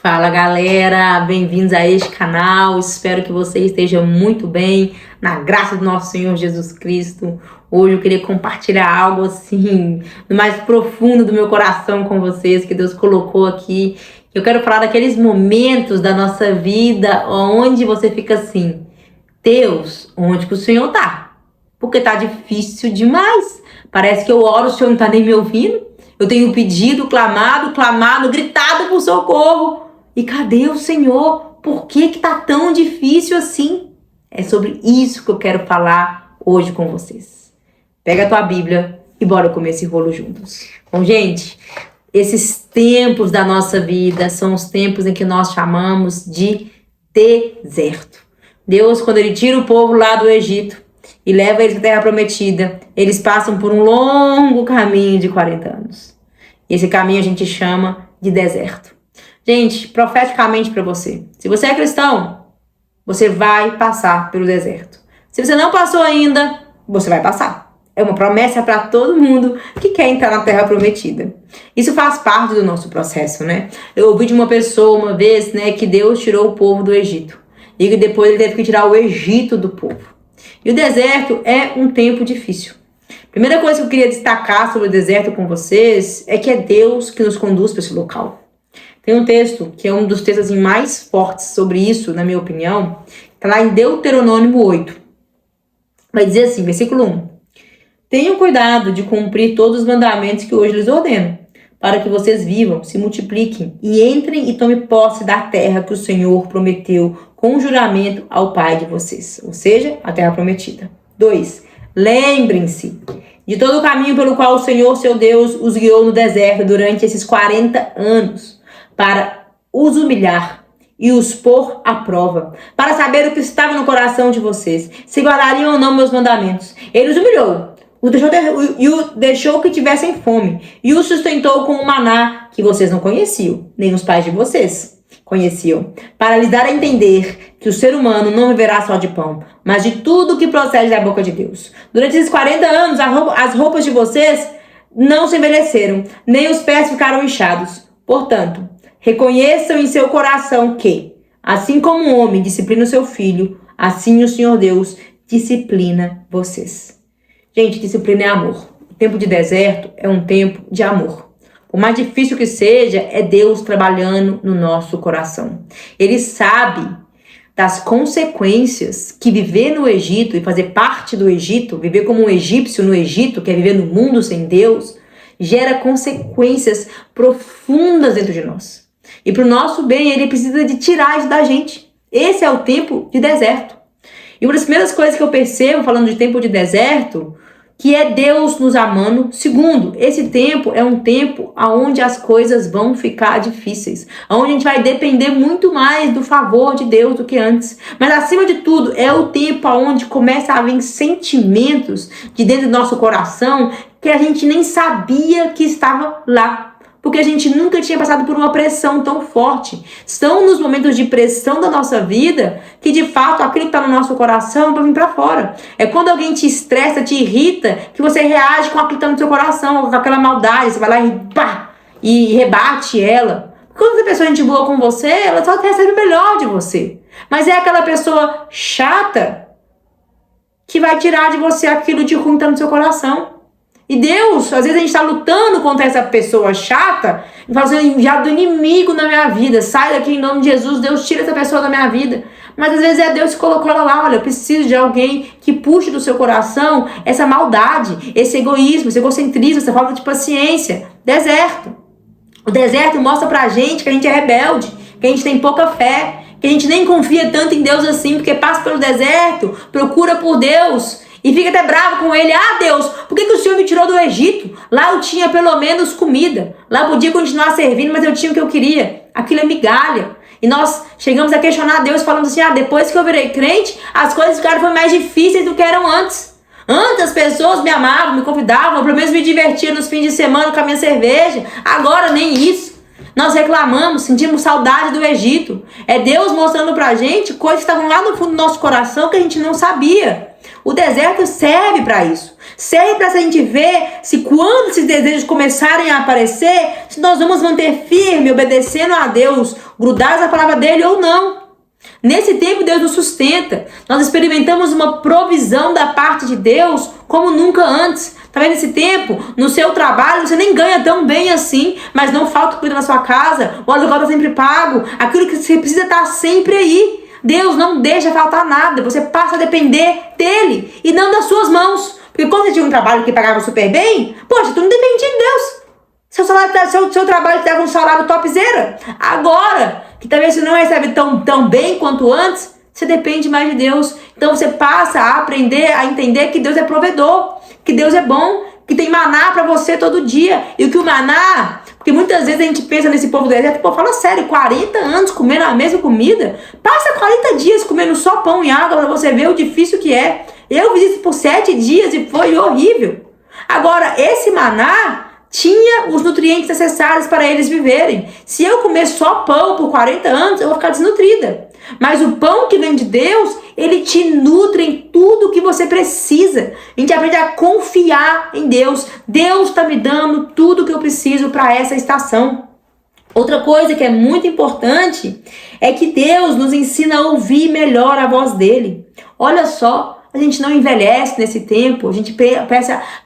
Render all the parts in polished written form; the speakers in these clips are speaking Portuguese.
Fala galera, bem-vindos a este canal, espero que você esteja muito bem, na graça do nosso Senhor Jesus Cristo. Hoje eu queria compartilhar algo assim, no mais profundo do meu coração com vocês, que Deus colocou aqui. Eu quero falar daqueles momentos da nossa vida onde você fica assim, Deus, onde que o Senhor tá? Porque tá difícil demais, parece que eu oro, o Senhor não tá nem me ouvindo. Eu tenho pedido, clamado, gritado por socorro. E cadê o Senhor? Por que tá tão difícil assim? É sobre isso que eu quero falar hoje com vocês. Pega a tua Bíblia e bora comer esse rolo juntos. Bom, gente, esses tempos da nossa vida são os tempos em que nós chamamos de deserto. Deus, quando Ele tira o povo lá do Egito e leva eles para a Terra Prometida, eles passam por um longo caminho de 40 anos. Esse caminho a gente chama de deserto. Gente, profeticamente para você, se você é cristão, você vai passar pelo deserto. Se você não passou ainda, você vai passar. É uma promessa para todo mundo que quer entrar na Terra Prometida. Isso faz parte do nosso processo, né? Eu ouvi de uma pessoa uma vez, né, que Deus tirou o povo do Egito. E que depois Ele teve que tirar o Egito do povo. E o deserto é um tempo difícil. Primeira coisa que eu queria destacar sobre o deserto com vocês é que é Deus que nos conduz para esse local. Tem um texto que é um dos textos mais fortes sobre isso, na minha opinião, está lá em Deuteronômio 8. Vai dizer assim, versículo 1. Tenham cuidado de cumprir todos os mandamentos que hoje lhes ordeno, para que vocês vivam, se multipliquem e entrem e tomem posse da terra que o Senhor prometeu com juramento ao Pai de vocês, ou seja, a terra prometida. 2. Lembrem-se de todo o caminho pelo qual o Senhor, seu Deus, os guiou no deserto durante esses 40 anos, para os humilhar e os pôr à prova, para saber o que estava no coração de vocês, se guardariam ou não meus mandamentos. Ele os humilhou, o deixou que tivessem fome, e os sustentou com o maná que vocês não conheciam, nem os pais de vocês conheciam, para lhes dar a entender que o ser humano não viverá só de pão, mas de tudo que procede da boca de Deus. Durante esses 40 anos, as roupas de vocês não se envelheceram, nem os pés ficaram inchados. Portanto, reconheçam em seu coração que, assim como um homem disciplina o seu filho, assim o Senhor Deus disciplina vocês. Gente, disciplina é amor. O tempo de deserto é um tempo de amor. O mais difícil que seja, é Deus trabalhando no nosso coração. Ele sabe das consequências que viver no Egito e fazer parte do Egito, viver como um egípcio no Egito, que é viver no mundo sem Deus, gera consequências profundas dentro de nós. E para o nosso bem, Ele precisa de tirar isso da gente. Esse é o tempo de deserto. E uma das primeiras coisas que eu percebo, falando de tempo de deserto, que é Deus nos amando. Segundo, esse tempo é um tempo onde as coisas vão ficar difíceis, onde a gente vai depender muito mais do favor de Deus do que antes. Mas acima de tudo, é o tempo onde começa a haver sentimentos de dentro do nosso coração que a gente nem sabia que estava lá. Porque a gente nunca tinha passado por uma pressão tão forte. São nos momentos de pressão da nossa vida que, de fato, aquilo que está no nosso coração vai vir para fora. É quando alguém te estressa, te irrita, que você reage com aquilo que está no seu coração, com aquela maldade. Você vai lá e pá, e rebate ela. Quando a pessoa é gente boa com você, ela só recebe o melhor de você. Mas é aquela pessoa chata que vai tirar de você aquilo de ruim que está no seu coração. E Deus, às vezes a gente está lutando contra essa pessoa chata e fala assim, já do inimigo na minha vida, sai daqui em nome de Jesus, Deus tira essa pessoa da minha vida. Mas às vezes é Deus que colocou ela lá, olha, eu preciso de alguém que puxe do seu coração essa maldade, esse egoísmo, esse egocentrismo, essa falta de paciência. Deserto. O deserto mostra pra gente que a gente é rebelde, que a gente tem pouca fé, que a gente nem confia tanto em Deus assim, porque passa pelo deserto, procura por Deus e fica até bravo com ele. Ah, Deus, por que o Senhor me tirou do Egito? Lá eu tinha pelo menos comida. Lá eu podia continuar servindo, mas eu tinha o que eu queria. Aquilo é migalha. E nós chegamos a questionar Deus falando assim, depois que eu virei crente, as coisas ficaram mais difíceis do que eram antes. Antes as pessoas me amavam, me convidavam, eu pelo menos me divertia nos fins de semana com a minha cerveja. Agora nem isso. Nós reclamamos, sentimos saudade do Egito. É Deus mostrando pra gente coisas que estavam lá no fundo do nosso coração que a gente não sabia. O deserto serve para isso. Serve para a gente ver se quando esses desejos começarem a aparecer, se nós vamos manter firme, obedecendo a Deus, grudados na palavra dele ou não. Nesse tempo Deus nos sustenta. Nós experimentamos uma provisão da parte de Deus como nunca antes. Talvez nesse tempo, no seu trabalho, você nem ganha tão bem assim, mas não falta comida na sua casa, o aluguel está sempre pago, aquilo que você precisa estar sempre aí. Deus não deixa faltar nada, você passa a depender dele e não das suas mãos. Porque quando você tinha um trabalho que pagava super bem, poxa, tu não dependia de Deus. Seu trabalho te dava um salário topzera. Agora, que talvez você não recebe tão bem quanto antes, você depende mais de Deus. Então você passa a aprender, a entender que Deus é provedor, que Deus é bom, que tem maná pra você todo dia. E o que o maná, porque muitas vezes a gente pensa nesse povo do deserto, pô, fala sério, 40 anos comendo a mesma comida, passa 40 dias comendo só pão e água pra você ver o difícil que é. Eu fiz isso por 7 dias e foi horrível. Agora, esse maná tinha os nutrientes necessários para eles viverem. Se eu comer só pão por 40 anos, eu vou ficar desnutrida. Mas o pão que vem de Deus, ele te nutre em tudo que você precisa. A gente aprende a confiar em Deus. Deus está me dando tudo que eu preciso para essa estação. Outra coisa que é muito importante é que Deus nos ensina a ouvir melhor a voz dele. Olha só, a gente não envelhece nesse tempo, a gente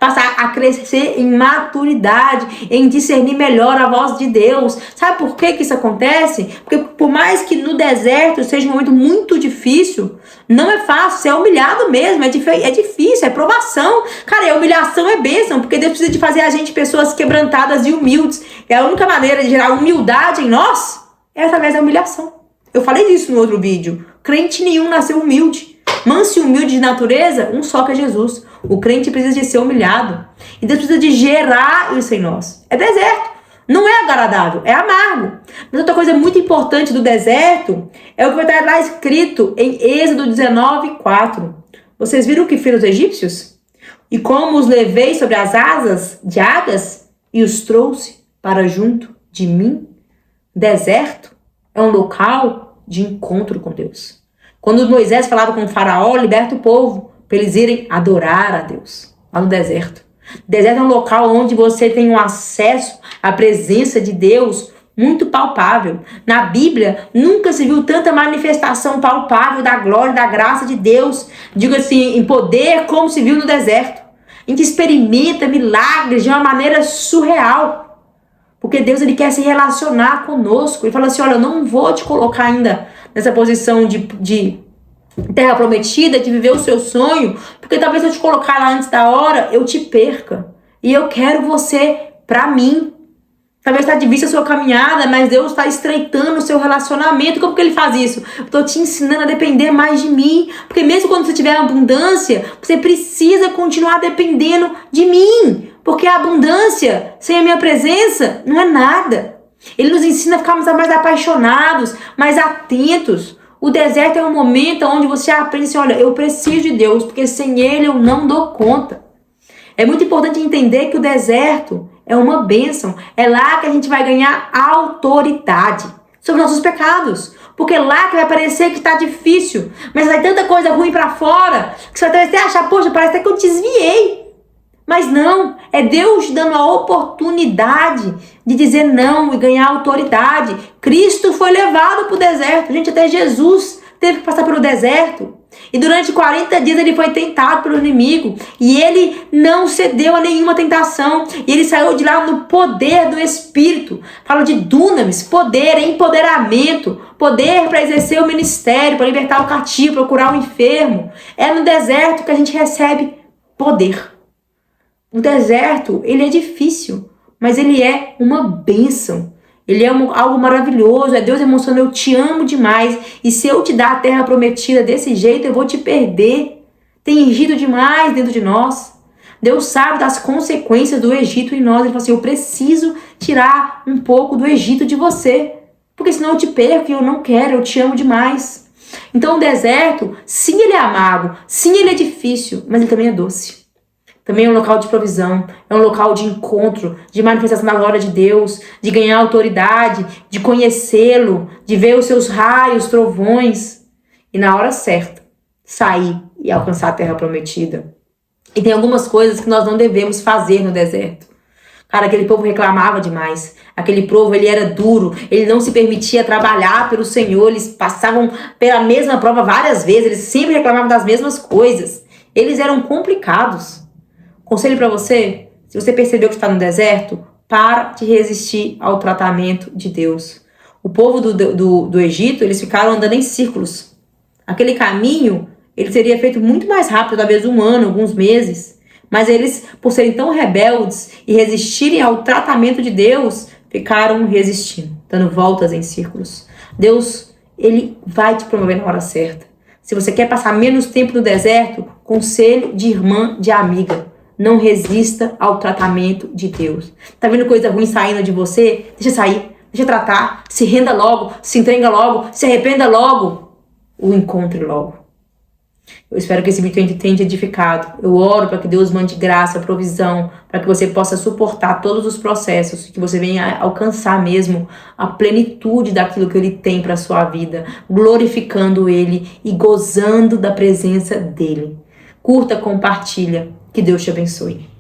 passa a crescer em maturidade, em discernir melhor a voz de Deus. Sabe por que isso acontece? Porque por mais que no deserto seja um momento muito difícil, não é fácil, você é humilhado mesmo, é difícil, é provação. Cara, a humilhação é bênção, porque Deus precisa de fazer a gente pessoas quebrantadas e humildes. E a única maneira de gerar humildade em nós é através da humilhação. Eu falei disso no outro vídeo. Crente nenhum nasceu humilde. Manso e humilde de natureza, um só que é Jesus. O crente precisa de ser humilhado. E Deus precisa de gerar isso em nós. É deserto. Não é agradável, é amargo. Mas outra coisa muito importante do deserto é o que vai estar lá escrito em Êxodo 19:4. Vocês viram o que fiz aos egípcios? E como os levei sobre as asas de águias e os trouxe para junto de mim? Deserto é um local de encontro com Deus. Quando Moisés falava com o faraó, liberta o povo para eles irem adorar a Deus lá no deserto. Deserto é um local onde você tem um acesso à presença de Deus muito palpável. Na Bíblia, nunca se viu tanta manifestação palpável da glória, da graça de Deus, digo assim, em poder, como se viu no deserto. A gente experimenta milagres de uma maneira surreal. Porque Deus, ele quer se relacionar conosco. Ele fala assim, olha, eu não vou te colocar ainda nessa posição de terra prometida, de viver o seu sonho, porque talvez se eu te colocar lá antes da hora, eu te perca. E eu quero você pra mim. Talvez está difícil a sua caminhada, mas Deus está estreitando o seu relacionamento. Como que ele faz isso? Eu estou te ensinando a depender mais de mim. Porque mesmo quando você tiver abundância, você precisa continuar dependendo de mim. Porque a abundância, sem a minha presença, não é nada. Ele nos ensina a ficarmos mais apaixonados, mais atentos. O deserto é um momento onde você aprende assim, olha, eu preciso de Deus, porque sem Ele eu não dou conta. É muito importante entender que o deserto é uma bênção. É lá que a gente vai ganhar autoridade sobre nossos pecados. Porque é lá que vai parecer que está difícil, mas sai tanta coisa ruim para fora, que você vai até achar, poxa, parece até que eu desviei. Mas não, é Deus te dando a oportunidade de dizer não e ganhar autoridade. Cristo foi levado para o deserto. Gente, até Jesus teve que passar pelo deserto. E durante 40 dias ele foi tentado pelo inimigo. E ele não cedeu a nenhuma tentação. E ele saiu de lá no poder do Espírito. Fala de dunamis, poder, empoderamento. Poder para exercer o ministério, para libertar o cativo, para curar o enfermo. É no deserto que a gente recebe poder. O deserto, ele é difícil, mas ele é uma bênção. Ele é algo maravilhoso, é Deus demonstrando, eu te amo demais. E se eu te dar a terra prometida desse jeito, eu vou te perder. Tem Egito demais dentro de nós. Deus sabe das consequências do Egito em nós. Ele fala assim, eu preciso tirar um pouco do Egito de você. Porque senão eu te perco e eu não quero, eu te amo demais. Então o deserto, sim, ele é amargo, sim, ele é difícil, mas ele também é doce. Também é um local de provisão, é um local de encontro, de manifestação da glória de Deus, de ganhar autoridade, de conhecê-lo, de ver os seus raios, trovões. E na hora certa, sair e alcançar a terra prometida. E tem algumas coisas que nós não devemos fazer no deserto. Cara, aquele povo reclamava demais. Aquele povo, ele era duro. Ele não se permitia trabalhar pelo Senhor. Eles passavam pela mesma prova várias vezes. Eles sempre reclamavam das mesmas coisas. Eles eram complicados. Conselho para você, se você percebeu que está no deserto, para de resistir ao tratamento de Deus. O povo do Egito, eles ficaram andando em círculos. Aquele caminho, ele seria feito muito mais rápido, talvez um ano, alguns meses. Mas eles, por serem tão rebeldes e resistirem ao tratamento de Deus, ficaram resistindo, dando voltas em círculos. Deus, ele vai te promover na hora certa. Se você quer passar menos tempo no deserto, conselho de irmã, de amiga. Não resista ao tratamento de Deus. Tá vendo coisa ruim saindo de você? Deixa sair, deixa tratar. Se renda logo, se entrega logo, se arrependa logo. O encontre logo. Eu espero que esse vídeo tenha te edificado. Eu oro para que Deus mande graça, provisão, para que você possa suportar todos os processos, que você venha alcançar mesmo a plenitude daquilo que Ele tem para a sua vida, glorificando Ele e gozando da presença dEle. Curta, compartilha. Que Deus te abençoe.